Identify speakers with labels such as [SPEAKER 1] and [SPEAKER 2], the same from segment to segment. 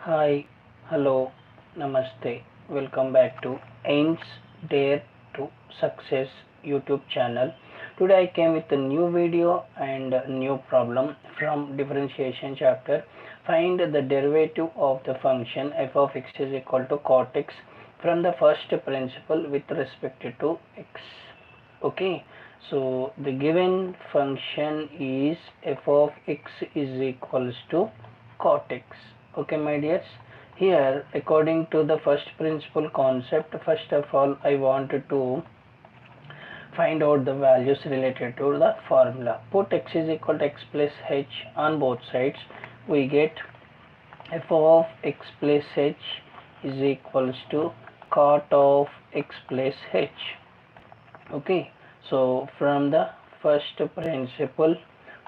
[SPEAKER 1] Hi, hello, namaste. Welcome back to A.I.M.S Dare to Success YouTube channel. Today I came with a new video and a new problem from differentiation chapter. Find the derivative of the function f of x is equal to cot x from the first principle with respect to x. Okay, so the given function is f of x is equals to cot x. Okay, my dears, here according to the first principle concept, first of all I wanted to find out the values related to the formula. Put x is equal to x plus h on both sides. We get f of x plus h is equals to cot of x plus h. Okay, so from the first principle,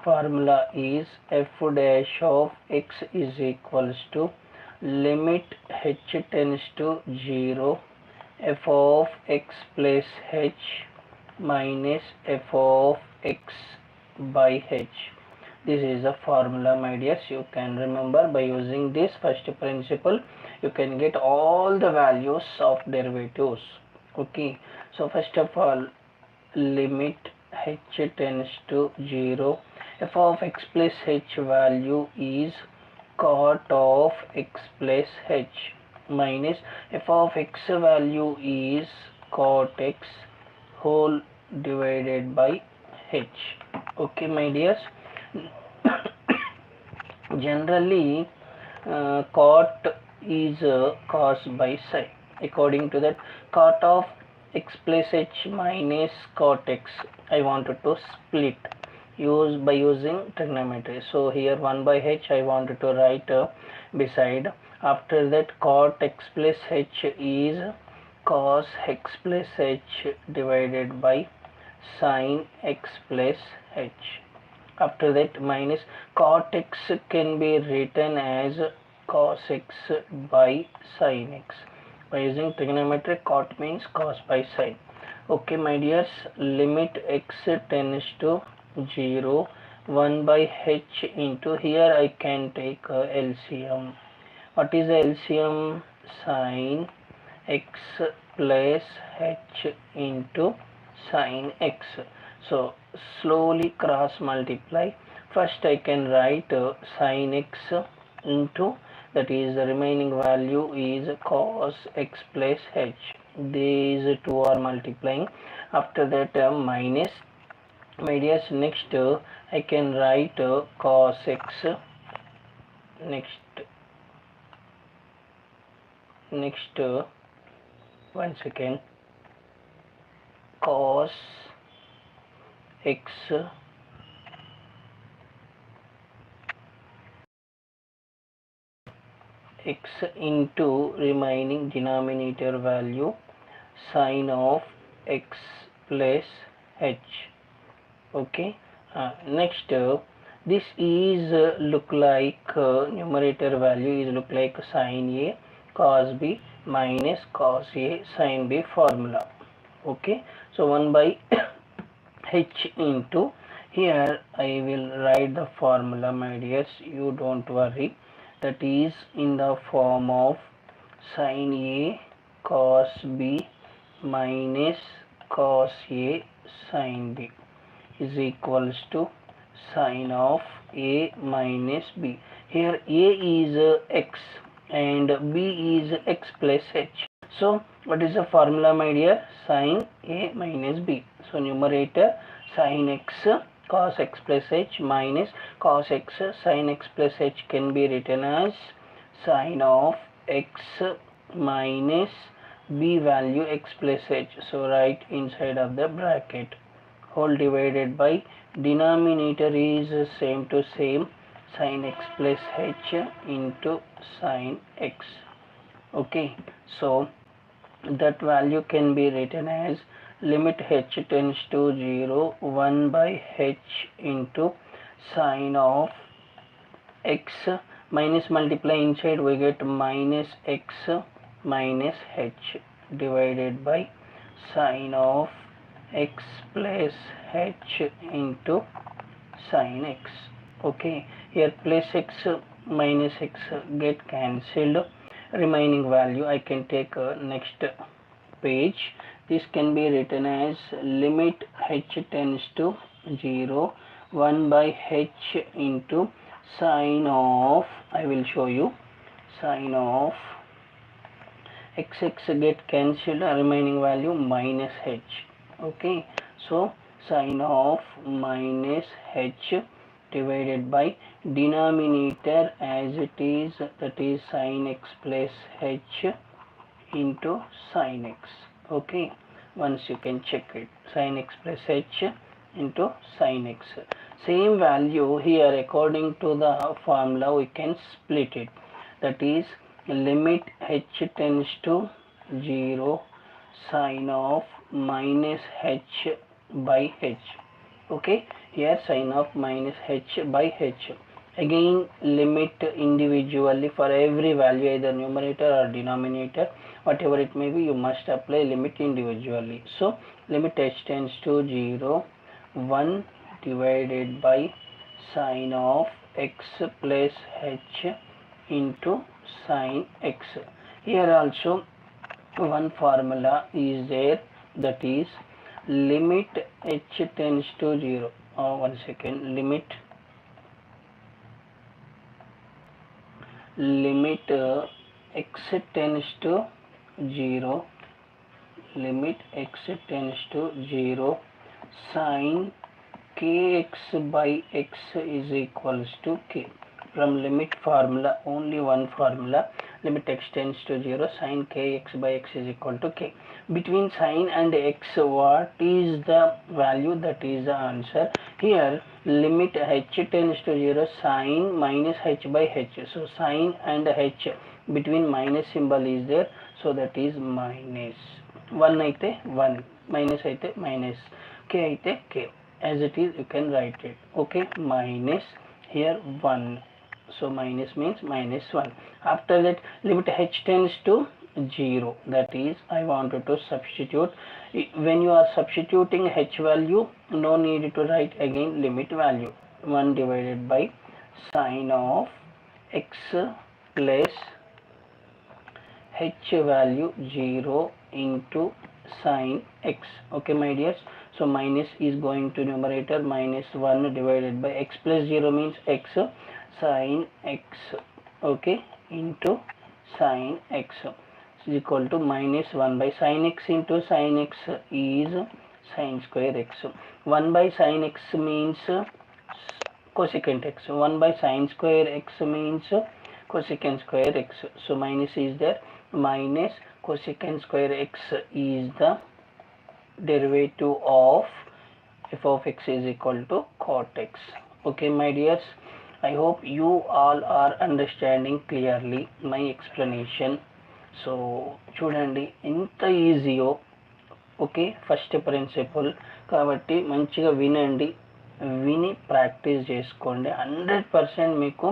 [SPEAKER 1] formula is f dash of x is equals to limit h tends to 0 f of x plus h minus f of x by h. This is a formula, my dears. You can remember by using this first principle you can get all the values of derivatives. Okay, so first of all, limit h tends to 0, f of x plus h value is cot of x plus h minus f of x value is cot x whole divided by h. Okay, my dears. Generally cot is cos by sine. According to that, cot of x plus h minus cot x I wanted to split by using trigonometry. So here 1 by h I wanted to write beside. After that, cot x plus h is cos x plus h divided by sin x plus h. After that, minus cot x can be written as cos x by sin x. By using trigonometry, cot means cos by sin. Okay, my dears, limit x tends to 0, 1 by h into, here I can take LCM. What is LCM? Sin x plus h into sin x. So slowly cross multiply. First I can write sin x into, that is the remaining value is cos x plus h. These two are multiplying. After that minus, my dears, next I can write cos x, next 1 second, cos x into remaining denominator value sin of x plus h. Okay, next this is look like numerator value is look like sin a cos b minus cos a sin b formula. Okay, so 1 by h into, here I will write the formula, my dears, you don't worry. That is in the form of sin a cos b minus cos a sin b is equals to sin of a minus b. Here a is x and b is x plus h. So what is the formula, my dear? Sin a minus b. So numerator sin x cos x plus h minus cos x sin x plus h can be written as sin of x minus b value x plus h. So write inside of the bracket, whole divided by denominator is same to same, sin x plus h into sin x. Okay, so that value can be written as limit h tends to 0, 1 by h into sin of x minus multiply inside, we get minus x minus h divided by sin of x plus h into sin x. Okay, here plus x minus x get cancelled, remaining value I can take next page. This can be written as limit h tends to 0, 1 by h into sine of, I will show you, sine of x get cancelled, remaining value minus h. Okay, so sine of minus h divided by denominator as it is, that is sine x plus h into sine x. Okay, once you can check it, sine x plus h into sine x. Same value here, according to the formula we can split it, that is limit h tends to 0, sine of minus h by h. Okay, here sine of minus h by h. Again limit individually for every value, either numerator or denominator, whatever it may be, you must apply limit individually. So limit h tends to 0, 1 divided by sine of x plus h into sine x. Here also one formula is there, that is limit h tends to 0. One second, limit x tends to 0, limit x tends to 0, sine kx by x is equals to k. From limit formula, only one formula, limit x tends to 0, sine kx by x is equal to k. Between sine and x, what is the value? That is the answer. Here limit h tends to 0, sine minus h by h. So sine and h, between minus symbol is there, so that is minus. 1 aite 1, minus aite minus, k aite k. As it is, you can write it. Okay, minus here 1. So minus means minus 1. After that, limit h tends to 0, that is I wanted to substitute. When you are substituting h value, no need to write again limit value. 1 divided by sine of x plus h value 0 into sine x. Okay my dears, so minus is going to numerator, minus 1 divided by x plus 0 means x, sine x, okay, into sine x is equal to minus 1 by sine x into sine x is sine square x. 1 by sine x means cosecant x, 1 by sine square x means cosecant square x. So minus is there, minus cosecant square x is the derivative of f of x is equal to cot x. Okay my dears, I hope you all are understanding clearly my explanation. So చూడండి ఎంత ఈజీయో. Okay, first principle కాబట్టి మంచిగా వినండి, విని practice చేసుకోండి. 100% మీకు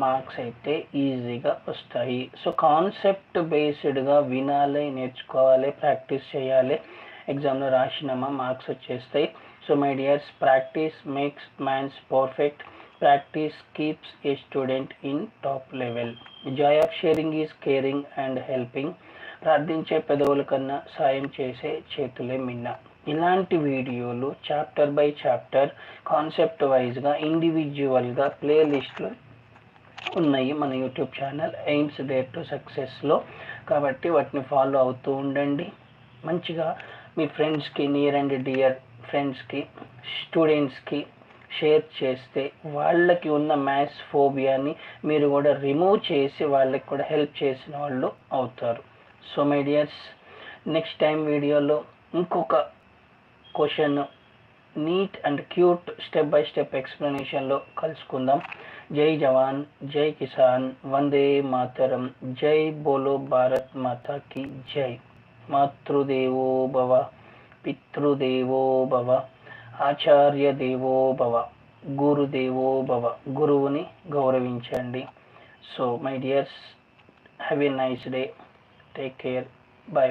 [SPEAKER 1] marks అయితే ఈజీగా వస్తాయి. సో కాన్సెప్ట్ బేస్డ్గా వినాలి, నేర్చుకోవాలి, ప్రాక్టీస్ చేయాలి. ఎగ్జామ్లో రాసినామా మార్క్స్ వచ్చేస్తాయి. So my dears, practice makes mans perfect. Practice keeps a student in top level. Joy of sharing is caring and helping. ప్రార్థించే పెదవుల కన్నా సాయం చేసే చేతులే మిన్న. ఇలాంటి వీడియోలు చాప్టర్ బై చాప్టర్, కాన్సెప్ట్ వైజ్గా, ఇండివిజువల్గా ప్లేలిస్ట్లో ఉన్నాయి మన YouTube channel aims dare to సక్సెస్లో. కాబట్టి వాటిని ఫాలో అవుతూ ఉండండి. మంచిగా మీ ఫ్రెండ్స్కి, నియర్ అండ్ డియర్ ఫ్రెండ్స్కి, స్టూడెంట్స్కి షేర్ చేస్తే వాళ్ళకి ఉన్న మ్యాథ్స్ ఫోబియాని మీరు కూడా రిమూవ్ చేసి వాళ్ళకి కూడా హెల్ప్ చేసిన వాళ్ళు అవుతారు. So my dears, next time వీడియోలో ఇంకొక question neat and cute step by step ఎక్స్ప్లెనేషన్లో కలుసుకుందాం. జై జవాన్, జై కిసాన్, వందే మాతరం, జై బోలో భారత్ మాతా కి జై. మాతృదేవో భవ, పితృదేవో భవ, ఆచార్య దేవో భవ, గురుదేవో భవ. గురువుని గౌరవించండి. So my dears, have a nice day. Take care. By.